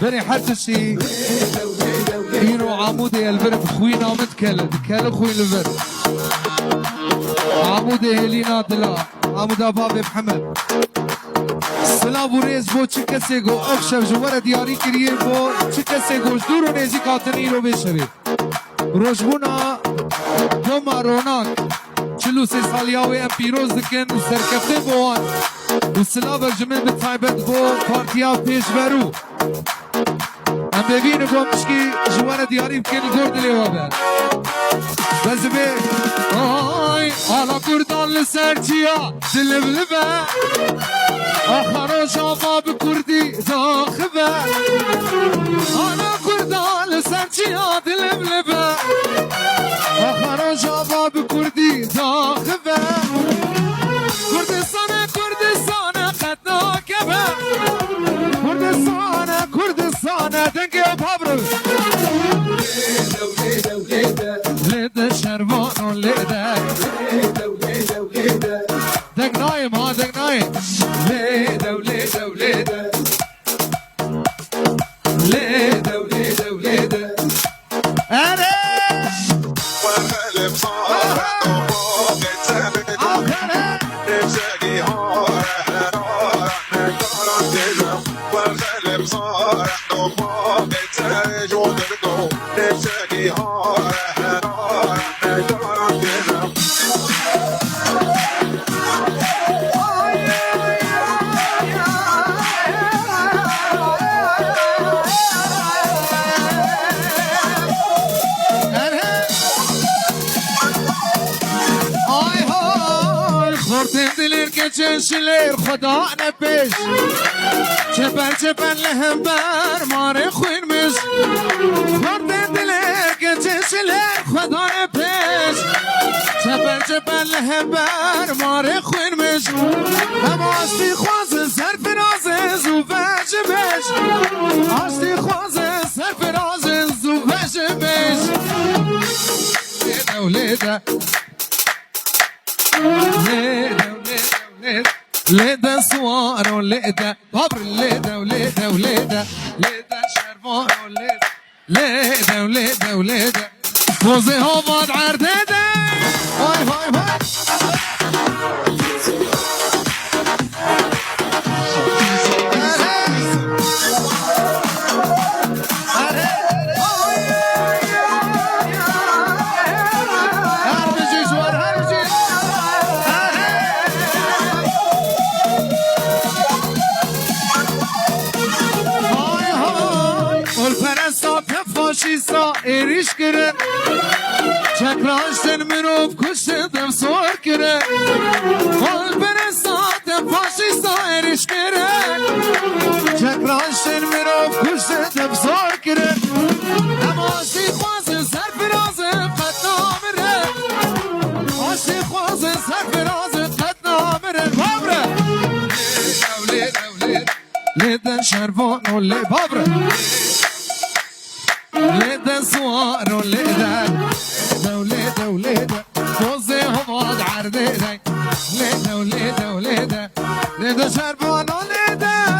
بري حتى شي إيرو عمودي البرد خوينا متكلم كل خوي البرد عمودي هلينا دلا عمودا بابي محمد سلام و ریز بو چه کسی گو افشب جوار دیاری کریه بو چه کسی گوش دور و نیزی کاتنی رو بشوید روشبونا دو ماروناک 43 سالیاوی ام پیروز دکن سرکفته بوان و سلام جمعه بطایبت بو پارتیا پیش برو ام ببینو بو مشکی جوار دیاری بکن گرد لیوابه بزبه آی آلا کردان لسرچیا دلم لبه آخر شباب کردی داخبه آلا کردان لسرچیا دلم لبه آخر شباب کردی داخبه کردستان قدناکبه کردستان دنگی پابرو لده شربان لده دق نايم ها دق نايم لده ولده ولده لده ولده ولده انا وخلف صار فوق التابت نفسي هار وخلف صار فوق التاج ودرقو نفسي هار چشلر خدا نپیش چپر لهم بر مار خوین میش خورد دلر که چشلر خدا نپیش چپر لهم بر مار خوین میش اما آستی خواز سر فراز زوفش بیش آستی خواز سر فراز زوفش بیش لیده و لیده ليدا سوار وليدا طبر ليدا وليدا وليدا ليدا شربان وليدا ليدا وليدا فوزي هوباد عرديدا هاي هاي هاي فاشیستا ایریش کرد چکراشتن منوب کشتم سوار کرد حال برستاد فاشیستا ایریش کرد چکراشتن منوب کشتم سوار کرد اما آشتی خواز سر فراز قد نامره آشتی خواز سر فراز قد نامره بابره لیدن شربان و لی بابره ليدا سوار وليدا وليدا وليدا فوزي هباد عرديدا ليدا وليدا وليدا ليدا شربان وليدا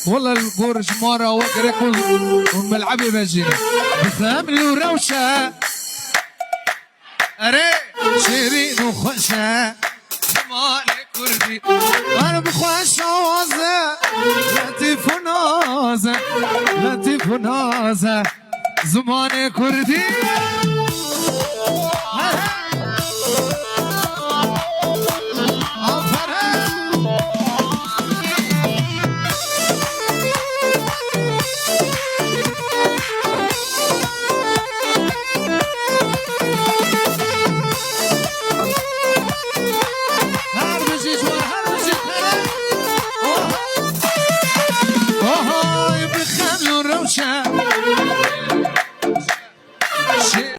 والله القرش مرة وقركم والملعب يبجينا بثامل وروشة أري شيرين وخشة مالي كردي أنا بخشة وازة لطيف ونازة لطيف ونازة زماني كردي